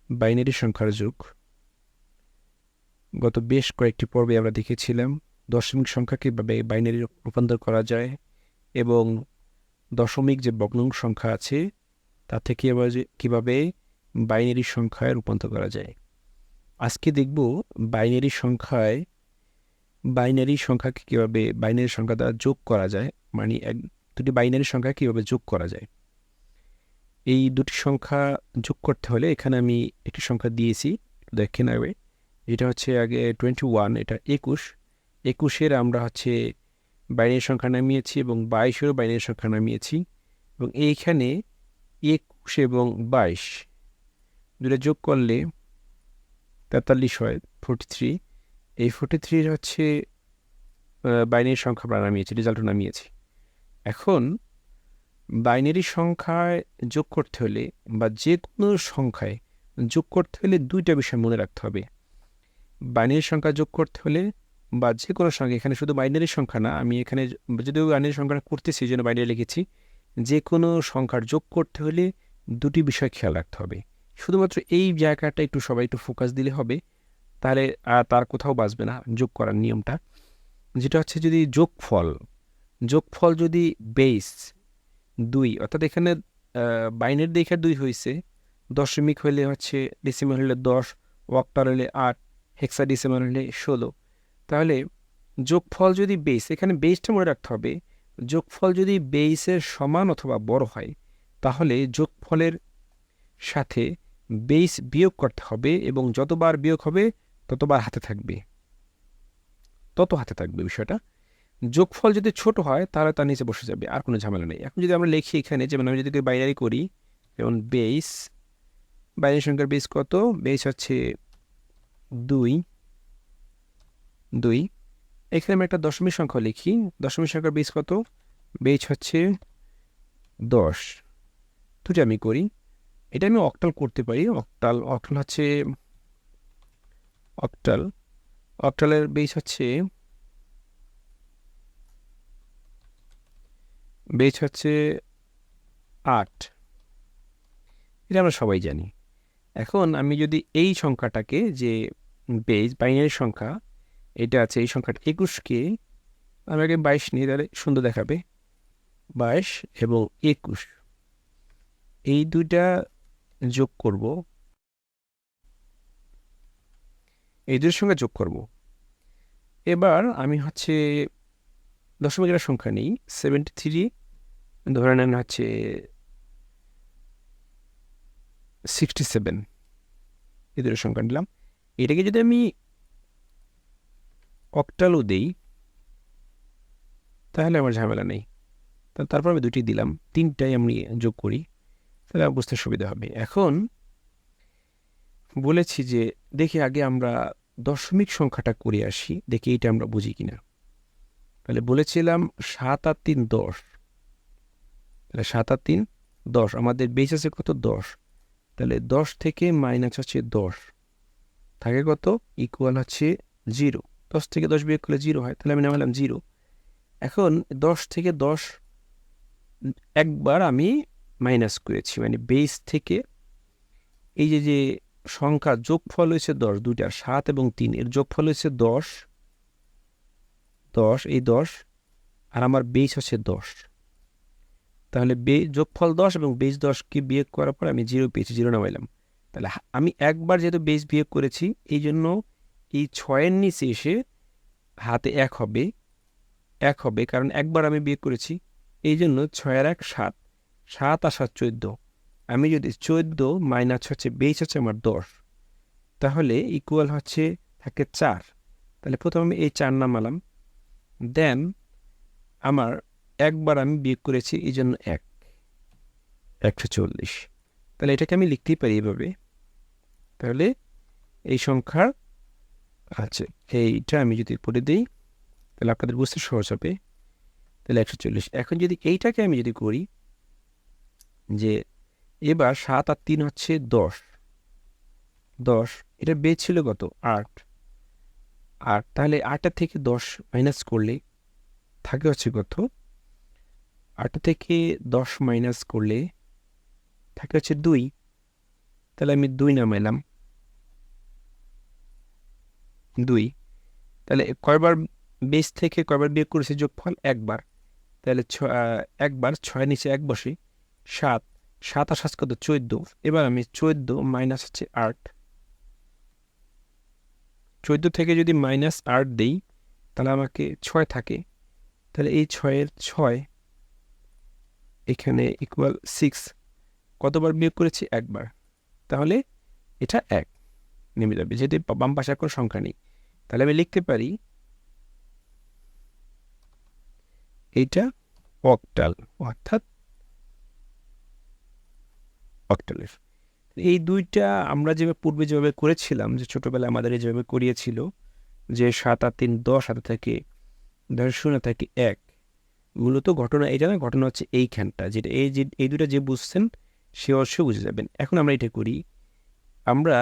Binary সংখ্যার যোগ। গত বেশ কয়েকটি পর্বে আমরা দেখেছিলাম দশমিক সংখ্যা কীভাবে বাইনারি রূপান্তর করা যায় এবং দশমিক যে ভগ্নাংশ সংখ্যা আছে তা থেকে আবার কীভাবে বাইনারি সংখ্যায় রূপান্তর করা যায়। আজকে দেখব বাইনারি সংখ্যাকে কীভাবে বাইনারি সংখ্যা দ্বারা যোগ করা যায়, মানে দুটি বাইনারি সংখ্যা কীভাবে যোগ করা যায়। এই দুটি সংখ্যা যোগ করতে হলে এখানে আমি একটি সংখ্যা দিয়েছি, দেখে নেবে। এটা হচ্ছে আগে 21, এটা 21 আমরা হচ্ছে বাইনারি সংখ্যা নামিয়েছি এবং 22-এরও বাইনারি সংখ্যা নামিয়েছি এবং এইখানে 21 এবং 22 দুটো যোগ করলে 43 হয়, 43। এই 43 হচ্ছে বাইনারি সংখ্যা আমরা নামিয়েছি, রেজাল্টও নামিয়েছি। এখন বাইনারি সংখ্যায় যোগ করতে হলে বা যে কোনো সংখ্যায় যোগ করতে হলে দুইটা বিষয় মনে রাখতে হবে। বাইনারি সংখ্যা যোগ করতে হলে বা যে কোনো সংখ্যা, এখানে শুধু বাইনারি সংখ্যা না, আমি এখানে যদিও বাইনারি সংখ্যাটা করতেছি এই জন্য বাইনারি লিখেছি, যে কোনো সংখ্যার যোগ করতে হলে দুটি বিষয় খেয়াল রাখতে হবে। শুধুমাত্র এই জায়গাটা একটু সবাই একটু ফোকাস দিলে হবে, তাহলে তার কোথাও বাঁচবে না যোগ করার নিয়মটা। যেটা হচ্ছে যদি যোগফল যদি বেস 2, অর্থাৎ এখানে বাইনারি দেখে 2 হয়েছে, দশমিক হলে হচ্ছে ডেসিমাল হলে 10, অক্টাল হলে 8, হেক্সাডেসিমাল হলে 16। তাহলে যোগফল যদি বেস, এখানে বেসটা মনে রাখতে হবে, যোগফল যদি বেসের সমান অথবা বড় হয় তাহলে যোগফলের সাথে বেস বিয়োগ করতে হবে এবং যতবার বিয়োগ হবে ততবার হাতে থাকবে, বিষয়টা। যোগফল যদি ছোট হয় তাহলে তার নিচে বসে যাবে, আর কোনো ঝামেলা নেই। এখন যদি আমরা লিখি এখানে, যেমন আমি যদি বাইনারি করি, যেমন বেস, বাইনারি সংখ্যার বেস কত? বেস হচ্ছে 2। এখানে আমি একটা দশমিক সংখ্যা লিখি, দশমিক সংখ্যার বেস কত? বেস হচ্ছে 10। দুটো আমি করি, এটা আমি অক্টাল করতে পারি। অক্টাল হচ্ছে অক্টালের বেস হচ্ছে 8। এটা আমরা সবাই জানি। এখন আমি যদি এই সংখ্যাটাকে, যে বেস বাইনারি সংখ্যা এটা আছে, এই সংখ্যাটা 21কে আমি আগে 22 নিয়ে, তাহলে সুন্দর দেখাবে। 22 এবং 21 এই দুইটা যোগ করব, এই দুটোর সঙ্গে যোগ করব। এবার আমি হচ্ছে দশমিকের সংখ্যা নেই, 73 ধরে নেন হচ্ছে 67, এই দুটোর সংখ্যা নিলাম। এটাকে যদি আমি অক্টালও দেই তাহলে আমার ঝামেলা নেই, তারপর আমি দুটি দিলাম, 3টাই আমি যোগ করি, তাহলে বুঝতে সুবিধা হবে। এখন বলেছি যে দেখি আগে আমরা দশমিক সংখ্যাটা করে আসি, দেখি এটা আমরা বুঝি কিনা। তাহলে বলেছিলাম 7 আর 3 10, তাহলে 7 আর 3 10, আমাদের বেস আছে কত? 10। তাহলে 10 থেকে মাইনাস হচ্ছে 10 থাকে কত? ইকুয়াল হচ্ছে 0। 10 থেকে 10 বিয়োগ করলে 0 হয়, তাহলে আমি নামালাম 0। এখন 10 থেকে 10 একবার আমি মাইনাস করেছি, মানে বেস থেকে এই যে সংখ্যা যোগফল হয়েছে 10, দুইটা 7 এবং 3 এর যোগফল হয়েছে 10, এই 10 আর আমার বেস হচ্ছে 10। তাহলে যোগফল 10 এবং বেস 10কে বিয়োগ করার পর আমি 0 পেয়েছি, 0 নামাইলাম। তাহলে আমি একবার যেহেতু বেস বিয়োগ করেছি এই জন্য এই 6-এর নিচে এসে হাতে 1 হবে, কারণ একবার আমি বিয়োগ করেছি, এই জন্য 6 আর 1 7, 7 আর 7 14। আমি যদি 14 মাইনাস হচ্ছে বেস হচ্ছে আমার 10, তাহলে ইকুয়াল হচ্ছে থাকে 4। তাহলে প্রথমে আমি এই 4 নামালাম, দেন আমার একবার আমি বিয়োগ করেছি এই জন্য 140। তাহলে এটাকে আমি লিখতেই পারি এভাবে। তাহলে এই সংখ্যার আছে, এইটা আমি যদি পড়ে দিই তাহলে আপনাদের বুঝতে সহজ হবে। তাহলে 140। এখন যদি এইটাকে আমি যদি করি, যে এবার 7 আর 3 হচ্ছে 10, এটা বেস ছিল কত? 8। তাহলে 8 থেকে 10 মাইনাস করলে থাকে হচ্ছে কত? 8 থেকে 10 মাইনাস করলে থাকে হচ্ছে 2। তাহলে আমি 2 নামাইলাম, 2। তাহলে কয়বার বেস থেকে কয়বার বিয়োগ করেছি যোগফল? একবার। তাহলে একবার 6 নিচে 1 বসি, 7, 7 আর 7 কত? 14। এবার আমি 14 মাইনাস হচ্ছে 8, 14 থেকে যদি মাইনাস 8 দিই তাহলে আমাকে 6 থাকে। তাহলে এই 6-এর 6 এখানে ইকুয়াল 6। কতবার বিয়োগ করেছি? একবার। তাহলে এটা 1 নেমে যাবে, যেহেতু বাম পাশে কোনো সংখ্যা নেই। তাহলে আমি লিখতে পারি এইটা অক্টাল, অর্থাৎ অক্টালের। এই দুইটা আমরা যেভাবে পূর্বে যেভাবে করেছিলাম, যে ছোটবেলায় আমাদের যেভাবে করিয়েছিল যে 7 আর 3 10 হাতে থেকে 0 থেকে 1, মূলত ঘটনা এটা না, ঘটনা হচ্ছে এইখানটা, যেটা এই দুটা যে বুঝছেন সে অবশ্যই বুঝে যাবেন। এখন আমরা এটা করি, আমরা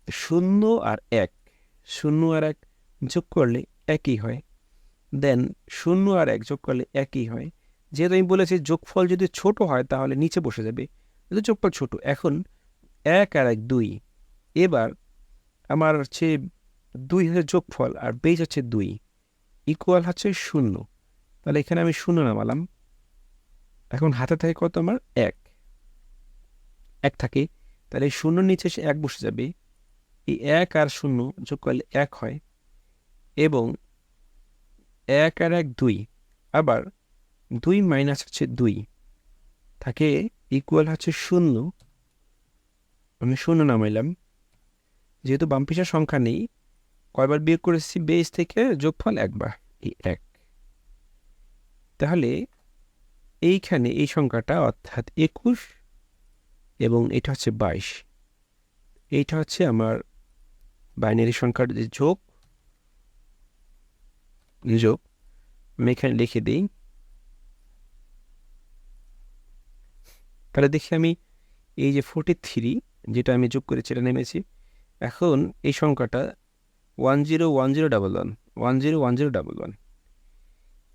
0 আর 1 যোগ করলে একই হয়, দেন 0 আর 1 যোগ করলে একই হয়। যেহেতু আমি বলেছি যোগফল যদি ছোট হয় তাহলে নিচে বসে যাবে, যেহেতু যোগফল ছোট। এখন 1 আর 1 2। এবার আমার হচ্ছে 2 হচ্ছে যোগফল আর বেস হচ্ছে 2, ইকুয়াল হচ্ছে 0। তাহলে এখানে আমি 0 নামালাম। এখন হাতে থাকে কত? আমার 1 থাকে। তাহলে 0 নিচে এসে 1 বসে যাবে। এই 1 আর 0 যোগ করলে 1 হয়, এবং 1 আর 1 2, আবার 2 মাইনাস হচ্ছে 2 থাকে, ইকুয়াল হচ্ছে 0। আমি 0 নামাইলাম। যেহেতু বাম পিছার সংখ্যা নেই, কয়বার বিয়োগ করেছি বেস থেকে? যোগফল একবার, এই 1। তাহলে এইখানে এই সংখ্যাটা অর্থাৎ 21, এবং এটা হচ্ছে 22। এইটা হচ্ছে আমার বাইনারি সংখ্যার যে যোগ। আমি এখানে লিখে দিই। তাহলে দেখি আমি এই যে 43 যেটা আমি যোগ করেছি এটা নেমেছি। এখন এই সংখ্যাটা 101011,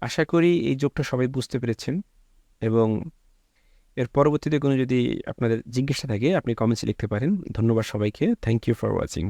আশা করি এই যোগটা সবাই বুঝতে পেরেছেন, এবং এর পরবর্তীতে কোনো যদি আপনাদের জিজ্ঞাসা থাকে আপনি কমেন্টসে লিখতে পারেন। ধন্যবাদ সবাইকে। Thank you for watching.